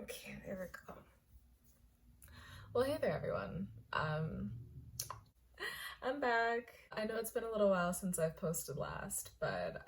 Okay, there we go. Well, hey there, everyone. I'm back. I know it's been a little while since I've posted last, but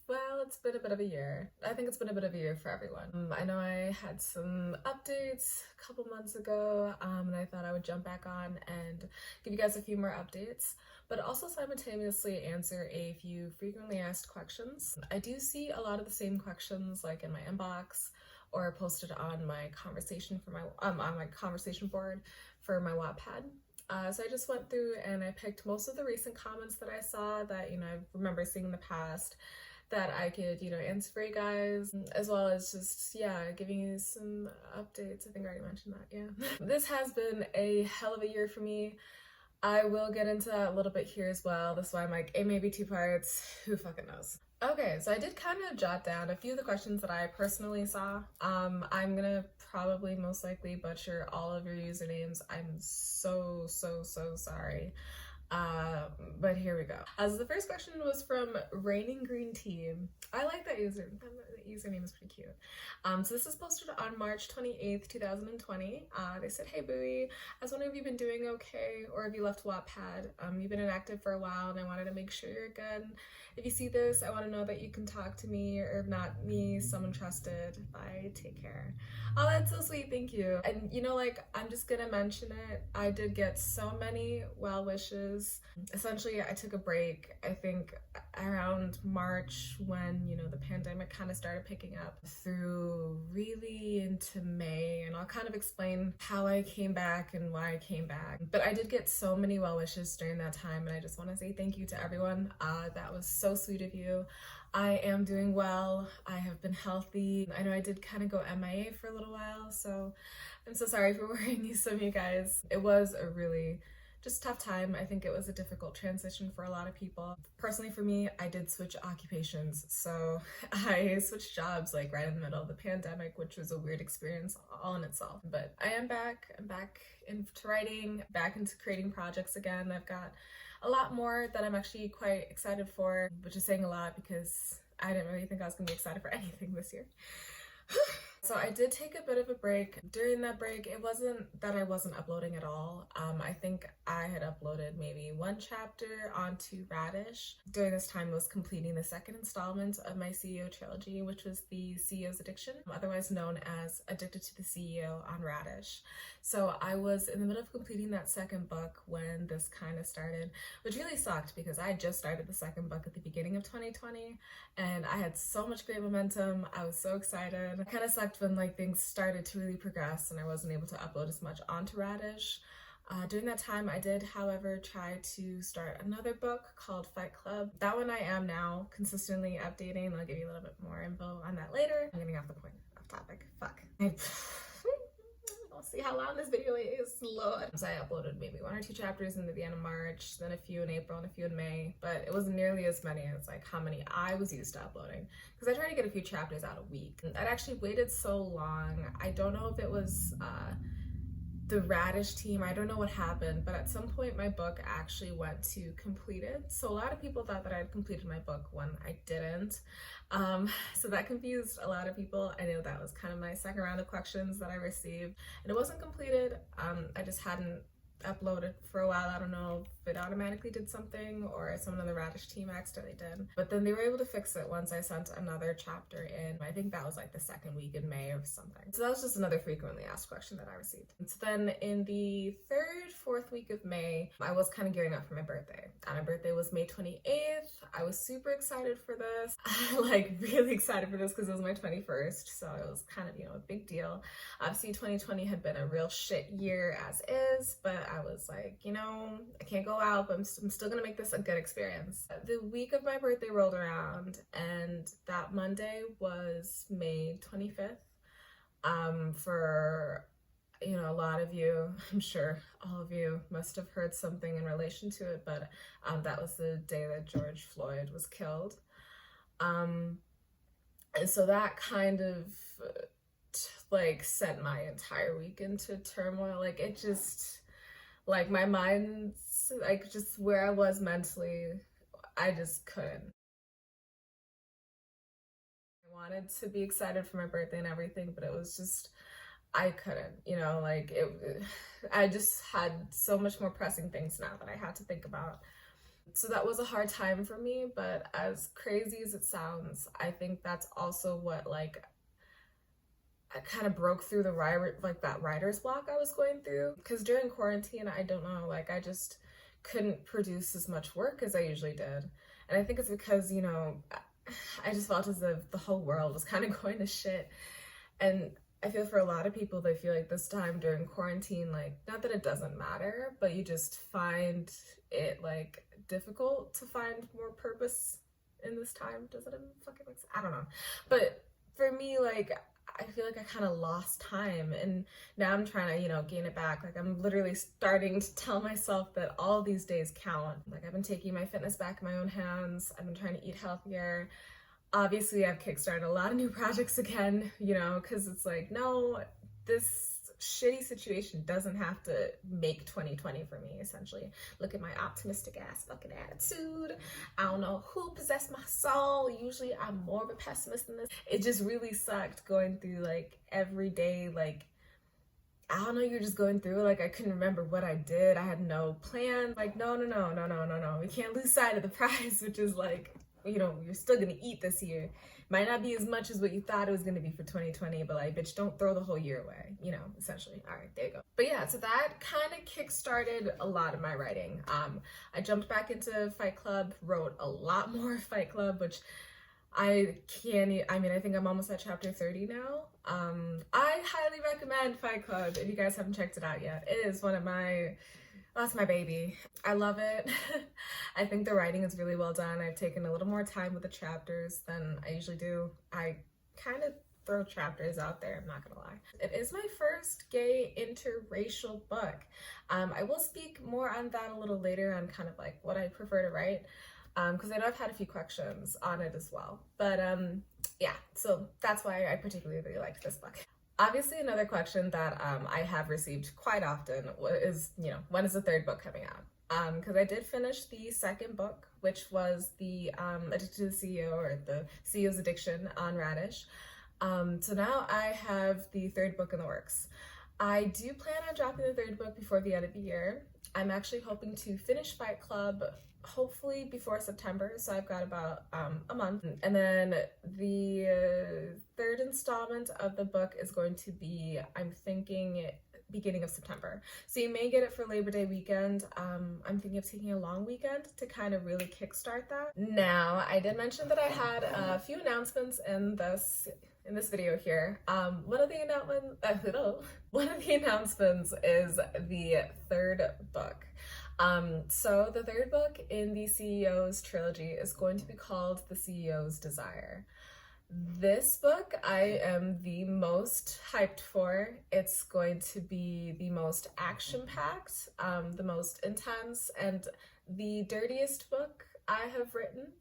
well, it's been a bit of a year. I think it's been a bit of a year for everyone. I know I had some updates a couple months ago, and I thought I would jump back on and give you guys a few more updates, but also simultaneously answer a few frequently asked questions. I do see a lot of the same questions like in my inbox or posted on my conversation for my on my conversation board for my Wattpad. So I just went through and I picked most of the recent comments that I saw that, I remember seeing in the past that I could, answer for you guys, as well as just, giving you some updates. I think I already mentioned that, yeah. This has been a hell of a year for me. I will get into that a little bit here as well. That's why I'm like, it may be two parts. Who fucking knows? Okay, so I did kind of jot down a few of the questions that I personally saw. I'm gonna probably most likely butcher all of your usernames. I'm so sorry. But here we go. As the first question was from Raining Green Tea. I like that username. That username is pretty cute. So this is posted on March 28th, 2020. They said, "Hey Bowie, I was wondering if you've been doing okay or if you left Wattpad. You've been inactive for a while and I wanted to make sure you're good. If you see this, I want to know that you can talk to me, or if not me, someone trusted. Bye, take care." Oh, that's so sweet, thank you. And I'm just gonna mention it. I did get so many well wishes. Essentially, I took a break, I think around March when, the pandemic kind of started picking up through really into May. And I'll kind of explain how I came back and why I came back. But I did get so many well wishes during that time. And I just want to say thank you to everyone. That was so sweet of you. I am doing well. I have been healthy. I know I did kind of go MIA for a little while, so I'm so sorry for worrying some of you guys. It was a really just tough time. I think it was a difficult transition for a lot of people. Personally for me, I did switch occupations. So I switched jobs like right in the middle of the pandemic, which was a weird experience all in itself. But I am back. I'm back into writing, back into creating projects again. I've got a lot more that I'm actually quite excited for, which is saying a lot because I didn't really think I was gonna be excited for anything this year. So I did take a bit of a break. During that break, it wasn't that I wasn't uploading at all. I think I had uploaded maybe one chapter onto Radish. During this time, I was completing the second installment of my CEO trilogy, which was the CEO's Addiction, otherwise known as Addicted to the CEO on Radish. So I was in the middle of completing that second book when this kind of started, which really sucked because I had just started the second book at the beginning of 2020 and I had so much great momentum. I was so excited. It kind of sucked when things started to really progress and I wasn't able to upload as much onto Radish. During that time, I did, however, try to start another book called Fight Club. That one I am now consistently updating. I'll give you a little bit more info on that later. I'm getting off topic. Fuck. I'll see how long this video is, Lord. So I uploaded maybe one or two chapters into the end of March, then a few in April and a few in May, but it wasn't nearly as many as how many I was used to uploading, because I tried to get a few chapters out a week. I'd actually waited so long. I don't know if it was the Radish team, I don't know what happened, but at some point my book actually went to completed. So a lot of people thought that I had completed my book when I didn't. So that confused a lot of people. I know that was kind of my second round of questions that I received, and it wasn't completed. I just hadn't uploaded for a while. I don't know if it automatically did something or someone on the Radish team accidentally did, but then they were able to fix it once I sent another chapter in. I think that was the second week in May or something. So that was just another frequently asked question that I received. And so then in the fourth week of May, I was kind of gearing up for my birthday. And my birthday was May 28th. I was super excited for this. Really excited for this because it was my 21st. So it was kind of, a big deal. Obviously 2020 had been a real shit year as is, but I was like, I can't go out, but I'm still gonna make this a good experience. The week of my birthday rolled around and that Monday was May 25th. For a lot of you, I'm sure all of you must have heard something in relation to it, but that was the day that George Floyd was killed. And so that kind of sent my entire week into turmoil. It just my mind's just where I was mentally, I just couldn't. I wanted to be excited for my birthday and everything, but it was just, I couldn't, you know, like I just had so much more pressing things now that I had to think about. So that was a hard time for me, but as crazy as it sounds, I think that's also what, like, I kind of broke through the that writer's block I was going through. Because during quarantine, I don't know, like, I just couldn't produce as much work as I usually did. And I think it's because, you know, I just felt as if the whole world was kind of going to shit. And I feel for a lot of people, they feel like this time during quarantine, like, not that it doesn't matter, but you just find it, like, difficult to find more purpose in this time. Does it even fucking make sense? I don't know. But for me, like, I feel like I kind of lost time, and now I'm trying to, you know, gain it back. Like, I'm literally starting to tell myself that all these days count. Like, I've been taking my fitness back in my own hands. I've been trying to eat healthier. Obviously, I've kickstarted a lot of new projects again, you know, because it's like, no, this shitty situation doesn't have to make 2020 for me, essentially. Look at my optimistic ass fucking attitude. I don't know who possessed my soul. Usually I'm more of a pessimist than this. It just really sucked going through, like, every day, like, I don't know, you're just going through, like, I couldn't remember what I did. I had no plan. Like, no. We can't lose sight of the prize, which is, like, you know, you're still gonna eat this year. Might not be as much as what you thought it was gonna be for 2020, but, like, bitch, don't throw the whole year away, you know, essentially. All right, there you go. But yeah, so that kind of kick-started a lot of my writing. I jumped back into Fight Club, wrote a lot more Fight Club, which I think I'm almost at chapter 30 now. I highly recommend Fight Club if you guys haven't checked it out yet. It is one of my, that's my baby. I love it. I think the writing is really well done. I've taken a little more time with the chapters than I usually do. I kind of throw chapters out there, I'm not gonna lie. It is my first gay interracial book. I will speak more on that a little later on kind of like what I prefer to write, because I know I've had a few questions on it as well. But yeah, so that's why I particularly really liked this book. Obviously, another question that I have received quite often is, you know, when is the third book coming out? Because I did finish the second book, which was the Addicted to the CEO, or the CEO's Addiction on Radish. So now I have the third book in the works. I do plan on dropping the third book before the end of the year. I'm actually hoping to finish Fight Club hopefully before September, so I've got about a month. And then the third installment of the book is going to be, I'm thinking, beginning of September. So you may get it for Labor Day weekend. I'm thinking of taking a long weekend to kind of really kickstart that. Now, I did mention that I had a few announcements in this video here. One of the announcements is the third book. So the third book in the CEO's trilogy is going to be called The CEO's Desire. This book I am the most hyped for. It's going to be the most action-packed, the most intense, and the dirtiest book I have written.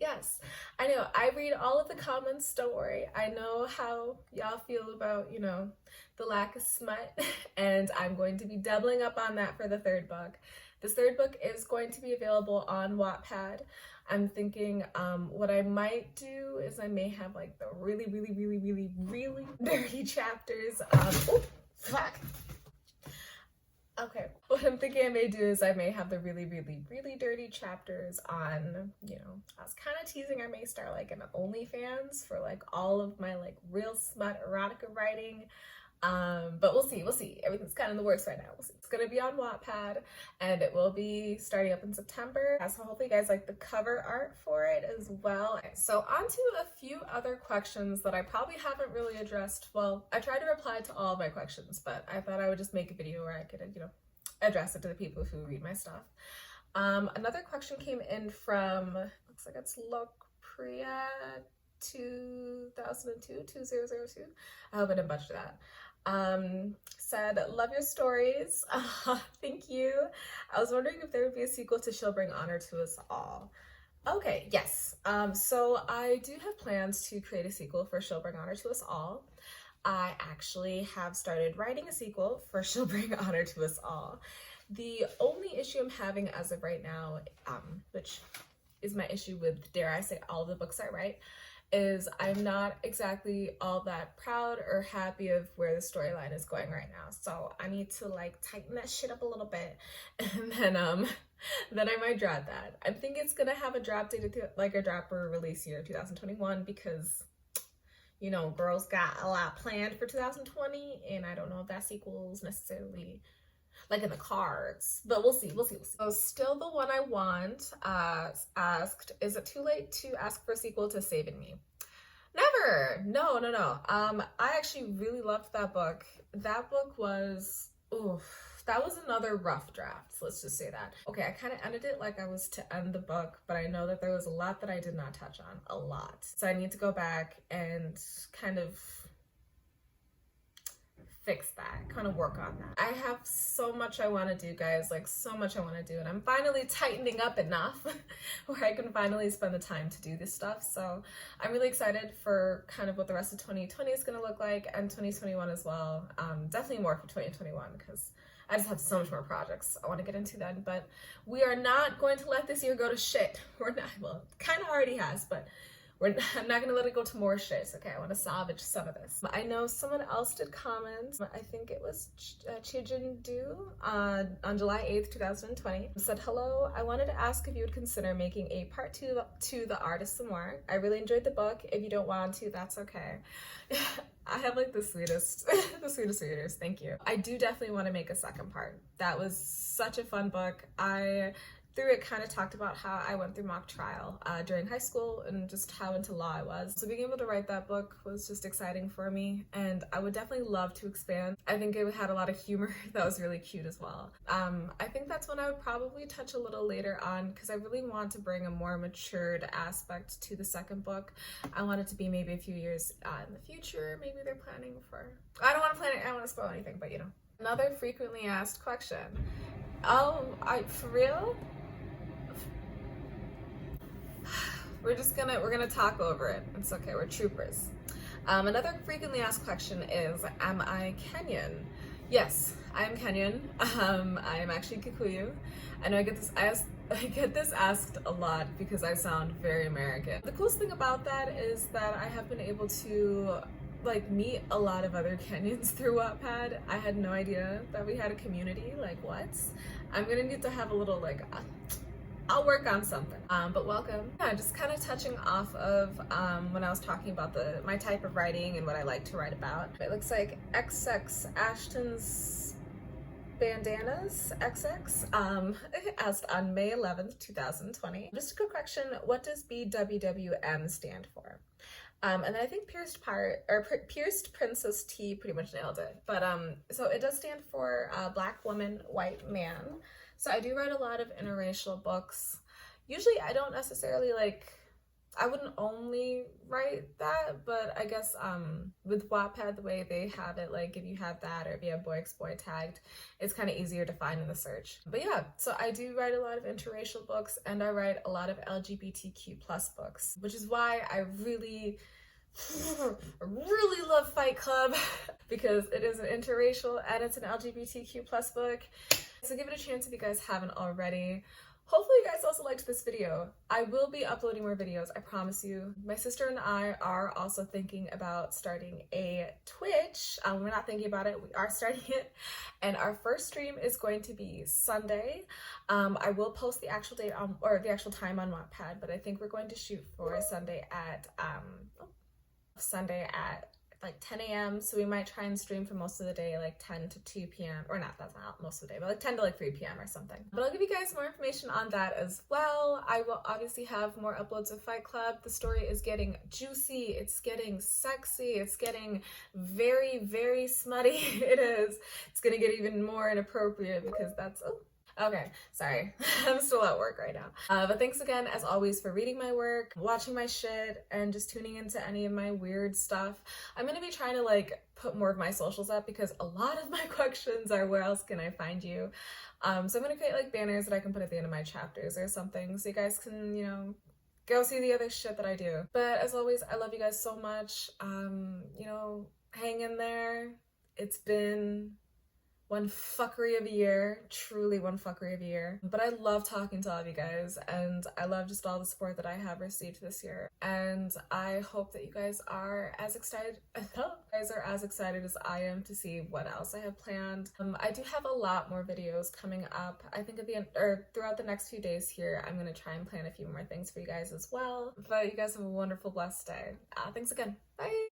Yes, I know, I read all of the comments, don't worry. I know how y'all feel about, you know, the lack of smut, and I'm going to be doubling up on that for the third book. This third book is going to be available on Wattpad. I'm thinking what I might do is I may have like the really dirty chapters. Oh, fuck. Okay, what I'm thinking I may do is I may have the really dirty chapters on, you know, I was kind of teasing I may start like an OnlyFans for like all of my like real smut erotica writing. But we'll see. Everything's kind of in the works right now. We'll see. It's gonna be on Wattpad, and it will be starting up in September. So hopefully you guys like the cover art for it as well. So on to a few other questions that I probably haven't really addressed. Well, I tried to reply to all of my questions, but I thought I would just make a video where I could, you know, address it to the people who read my stuff. Another question came in from, looks like it's Lokpriya 2002. I hope I didn't butcher that. Said, love your stories. Thank you. I was wondering if there would be a sequel to She'll Bring Honor to Us All. Okay, yes. So I do have plans to create a sequel for She'll Bring Honor to Us All. I actually have started writing a sequel for She'll Bring Honor to Us All. The only issue I'm having as of right now, which is my issue with, dare I say, all of the books I write, is I'm not exactly all that proud or happy of where the storyline is going right now. So I need to like tighten that shit up a little bit, and then I might drop that. I think it's gonna have a drop date, like a drop or release year 2021, because you know, girls got a lot planned for 2020, and I don't know if that sequel is necessarily like in the cards, but we'll see, we'll see, we'll see. So still the one I want, asked, is it too late to ask for a sequel to Saving Me? Never. No, no, no. I actually really loved that book. That book was, oof, that was another rough draft. Let's just say that. Okay, I kind of ended it like I was to end the book, but I know that there was a lot that I did not touch on, a lot. So I need to go back and kind of fix that, kind of work on that. I have so much I want to do, guys, like so much I want to do, and I'm finally tightening up enough where I can finally spend the time to do this stuff. So I'm really excited for kind of what the rest of 2020 is going to look like, and 2021 as well. Definitely more for 2021, because I just have so much more projects I want to get into then, but we are not going to let this year go to shit. We're not, well, it kind of already has, but I'm not gonna let it go to more shit. Okay, I want to salvage some of this. I know someone else did comment. I think it was Chijin Du on July 8th, 2020. Said, hello, I wanted to ask if you would consider making a part two to The Artist Some More. I really enjoyed the book. If you don't want to, that's okay. I have like the sweetest, the sweetest readers. Thank you. I do definitely want to make a second part. That was such a fun book. Through it kind of talked about how I went through mock trial during high school and just how into law I was. So being able to write that book was just exciting for me, and I would definitely love to expand. I think it had a lot of humor that was really cute as well. I think that's when I would probably touch a little later on, because I really want to bring a more matured aspect to the second book. I want it to be maybe a few years in the future. Maybe they're planning for, I don't want to plan it, I don't want to spoil anything, but you know. Another frequently asked question. Oh, for real? We're gonna talk over it. It's okay, we're troopers. Another frequently asked question is, am I Kenyan? Yes, I am Kenyan. I am actually Kikuyu. I know I get this asked a lot because I sound very American. The coolest thing about that is that I have been able to like meet a lot of other Kenyans through Wattpad. I had no idea that we had a community. Like, what? I'm gonna need to have a little like I'll work on something. But welcome. Yeah, just kind of touching off of when I was talking about my type of writing and what I like to write about. It looks like XX Ashton's Bandanas XX asked on May 11th, 2020. Just a quick question, what does BWWM stand for? And I think Pierced Princess T pretty much nailed it. But so it does stand for Black Woman, White Man. So I do write a lot of interracial books. Usually I don't necessarily I wouldn't only write that, but I guess with Wattpad, the way they have it, like if you have that or if you have boy exploit tagged, it's kind of easier to find in the search. But yeah, so I do write a lot of interracial books, and I write a lot of LGBTQ plus books, which is why I really love Fight Club, because it is an interracial and it's an LGBTQ plus book. So give it a chance if you guys haven't already. Hopefully you guys also liked this video. I will be uploading more videos, I promise you. My sister and I are also thinking about starting a Twitch. We're not thinking about it, we are starting it. And our first stream is going to be Sunday. I will post the actual date or the actual time on Wattpad, but I think we're going to shoot for Sunday at like 10 a.m. So we might try and stream for most of the day, like 10 to 2 p.m. Or not, that's not most of the day, but like 10 to like 3 p.m. or something. But I'll give you guys more information on that as well. I will obviously have more uploads of Fight Club. The story is getting juicy, it's getting sexy, it's getting very, very smutty. It is. It's gonna get even more inappropriate because that's, okay, sorry. I'm still at work right now. But thanks again, as always, for reading my work, watching my shit, and just tuning into any of my weird stuff. I'm gonna be trying to put more of my socials up, because a lot of my questions are, where else can I find you? So I'm gonna create banners that I can put at the end of my chapters or something, so you guys can, you know, go see the other shit that I do. But as always, I love you guys so much. You know, hang in there. It's been one fuckery of a year, truly one fuckery of a year. But I love talking to all of you guys, and I love just all the support that I have received this year. And I hope that you guys are as excited as I am to see what else I have planned. I do have a lot more videos coming up. I think at the end or throughout the next few days here, I'm gonna try and plan a few more things for you guys as well. But you guys have a wonderful, blessed day. Thanks again. Bye.